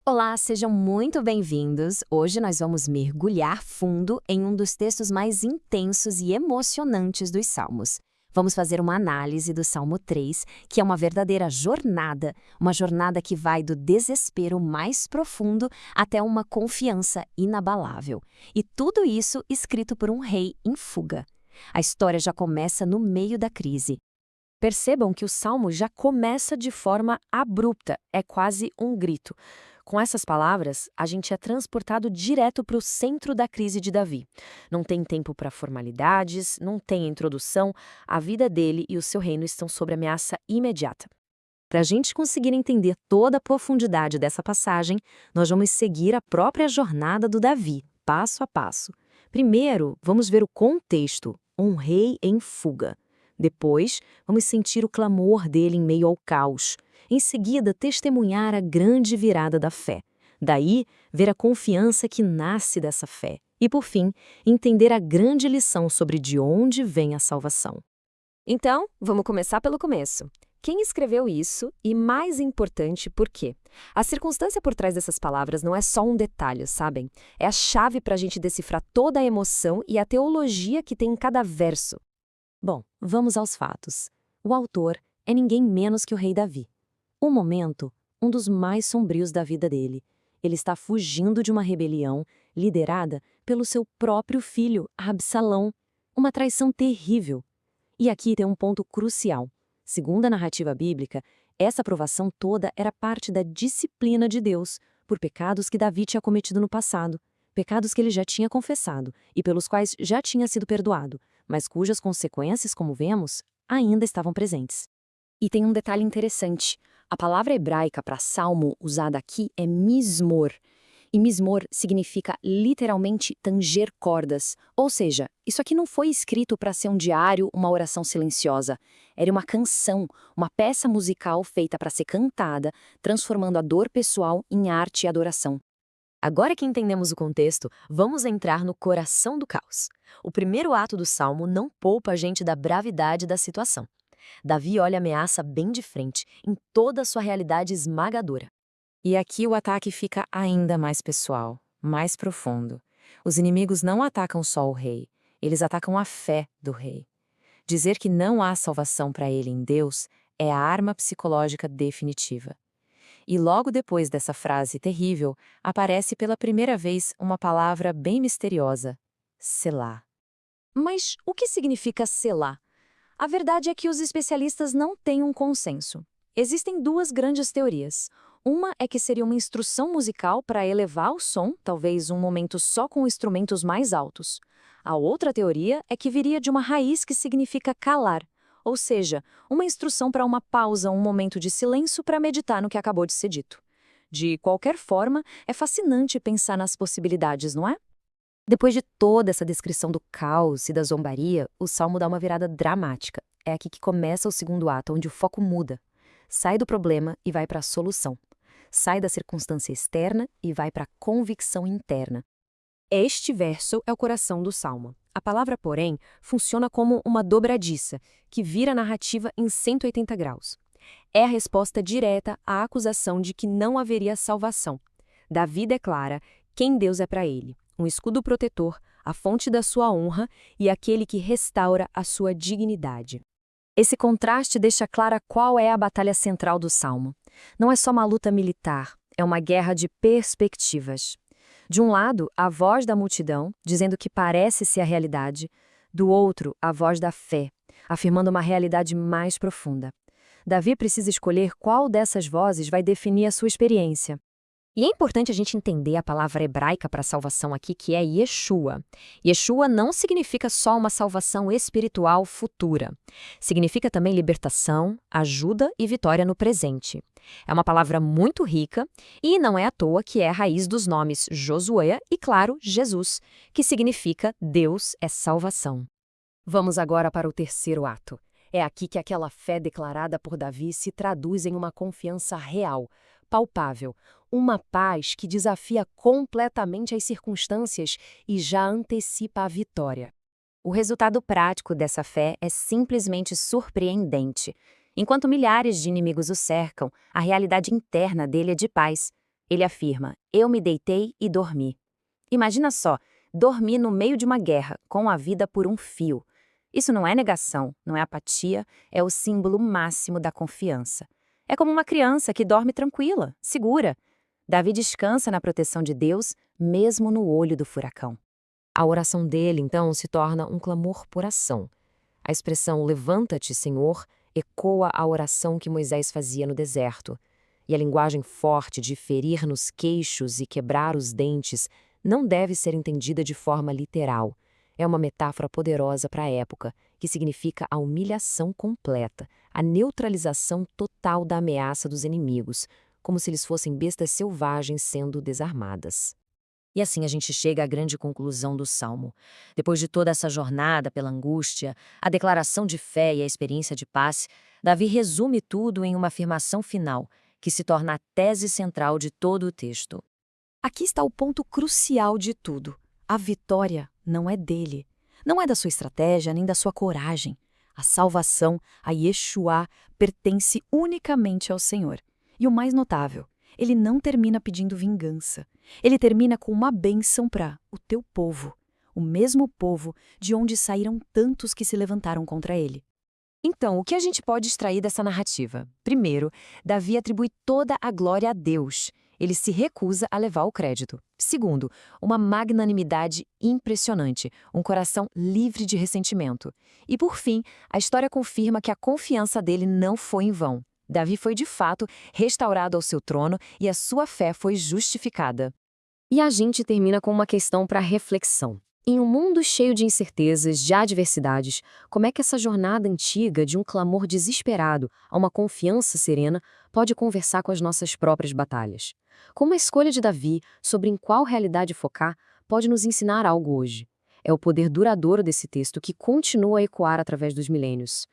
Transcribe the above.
Olá, sejam muito bem-vindos. Hoje nós vamos mergulhar fundo em um dos textos mais intensos e emocionantes dos Salmos. Vamos fazer uma análise do Salmo 3, que é uma verdadeira jornada, uma jornada que vai do desespero mais profundo até uma confiança inabalável. E tudo isso escrito por um rei em fuga. A história já começa no meio da crise. Percebam que o salmo já começa de forma abrupta, é quase um grito. Com essas palavras, a gente é transportado direto para o centro da crise de Davi. Não tem tempo para formalidades, não tem introdução, a vida dele e o seu reino estão sob ameaça imediata. Para a gente conseguir entender toda a profundidade dessa passagem, nós vamos seguir a própria jornada do Davi, passo a passo. Primeiro, vamos ver o contexto, um rei em fuga. Depois, vamos sentir o clamor dele em meio ao caos. Em seguida, testemunhar a grande virada da fé. Daí, ver a confiança que nasce dessa fé. E, por fim, entender a grande lição sobre de onde vem a salvação. Então, vamos começar pelo começo. Quem escreveu isso e, mais importante, por quê? A circunstância por trás dessas palavras não é só um detalhe, sabem? É a chave para a gente decifrar toda a emoção e a teologia que tem em cada verso. Bom, vamos aos fatos. O autor é ninguém menos que o rei Davi. O momento, um dos mais sombrios da vida dele. Ele está fugindo de uma rebelião liderada pelo seu próprio filho, Absalão. Uma traição terrível. E aqui tem um ponto crucial. Segundo a narrativa bíblica, essa provação toda era parte da disciplina de Deus por pecados que Davi tinha cometido no passado, pecados que ele já tinha confessado e pelos quais já tinha sido perdoado, mas cujas consequências, como vemos, ainda estavam presentes. E tem um detalhe interessante. A palavra hebraica para salmo usada aqui é mismor. E mismor significa literalmente tanger cordas. Ou seja, isso aqui não foi escrito para ser um diário, uma oração silenciosa. Era uma canção, uma peça musical feita para ser cantada, transformando a dor pessoal em arte e adoração. Agora que entendemos o contexto, vamos entrar no coração do caos. O primeiro ato do salmo não poupa a gente da bravidade da situação. Davi olha a ameaça bem de frente, em toda a sua realidade esmagadora. E aqui o ataque fica ainda mais pessoal, mais profundo. Os inimigos não atacam só o rei, eles atacam a fé do rei. Dizer que não há salvação para ele em Deus é a arma psicológica definitiva. E logo depois dessa frase terrível, aparece pela primeira vez uma palavra bem misteriosa: Selá. Mas o que significa selá? A verdade é que os especialistas não têm um consenso. Existem duas grandes teorias. Uma é que seria uma instrução musical para elevar o som, talvez um momento só com instrumentos mais altos. A outra teoria é que viria de uma raiz que significa calar, ou seja, uma instrução para uma pausa, um momento de silêncio para meditar no que acabou de ser dito. De qualquer forma, é fascinante pensar nas possibilidades, não é? Depois de toda essa descrição do caos e da zombaria, o salmo dá uma virada dramática. É aqui que começa o segundo ato, onde o foco muda. Sai do problema e vai para a solução. Sai da circunstância externa e vai para a convicção interna. Este verso é o coração do salmo. A palavra, porém, funciona como uma dobradiça, que vira a narrativa em 180 graus. É a resposta direta à acusação de que não haveria salvação. Davi declara quem Deus é para ele. Um escudo protetor, a fonte da sua honra e aquele que restaura a sua dignidade. Esse contraste deixa clara qual é a batalha central do Salmo. Não é só uma luta militar, é uma guerra de perspectivas. De um lado, a voz da multidão, dizendo que parece ser a realidade. Do outro, a voz da fé, afirmando uma realidade mais profunda. Davi precisa escolher qual dessas vozes vai definir a sua experiência. E é importante a gente entender a palavra hebraica para salvação aqui, que é Yeshua. Yeshua não significa só uma salvação espiritual futura. Significa também libertação, ajuda e vitória no presente. É uma palavra muito rica e não é à toa que é a raiz dos nomes Josué e, claro, Jesus, que significa Deus é salvação. Vamos agora para o terceiro ato. É aqui que aquela fé declarada por Davi se traduz em uma confiança real, palpável, uma paz que desafia completamente as circunstâncias e já antecipa a vitória. O resultado prático dessa fé é simplesmente surpreendente. Enquanto milhares de inimigos o cercam, a realidade interna dele é de paz. Ele afirma: eu me deitei e dormi. Imagina só, dormir no meio de uma guerra, com a vida por um fio. Isso não é negação, não é apatia, é o símbolo máximo da confiança. É como uma criança que dorme tranquila, segura. Davi descansa na proteção de Deus, mesmo no olho do furacão. A oração dele, então, se torna um clamor por ação. A expressão "levanta-te, Senhor" ecoa a oração que Moisés fazia no deserto. E a linguagem forte de ferir nos queixos e quebrar os dentes não deve ser entendida de forma literal. É uma metáfora poderosa para a época, que significa a humilhação completa, a neutralização total da ameaça dos inimigos, como se eles fossem bestas selvagens sendo desarmadas. E assim a gente chega à grande conclusão do Salmo. Depois de toda essa jornada pela angústia, a declaração de fé e a experiência de paz, Davi resume tudo em uma afirmação final, que se torna a tese central de todo o texto. Aqui está o ponto crucial de tudo. A vitória não é dele. Não é da sua estratégia nem da sua coragem. A salvação, a Yeshua, pertence unicamente ao Senhor. E o mais notável, ele não termina pedindo vingança. Ele termina com uma bênção para o teu povo, o mesmo povo de onde saíram tantos que se levantaram contra ele. Então, o que a gente pode extrair dessa narrativa? Primeiro, Davi atribui toda a glória a Deus. Ele se recusa a levar o crédito. Segundo, uma magnanimidade impressionante, um coração livre de ressentimento. E por fim, a história confirma que a confiança dele não foi em vão. Davi foi de fato restaurado ao seu trono e a sua fé foi justificada. E a gente termina com uma questão para reflexão. Em um mundo cheio de incertezas, de adversidades, como é que essa jornada antiga de um clamor desesperado a uma confiança serena pode conversar com as nossas próprias batalhas? Como a escolha de Davi sobre em qual realidade focar pode nos ensinar algo hoje? É o poder duradouro desse texto que continua a ecoar através dos milênios.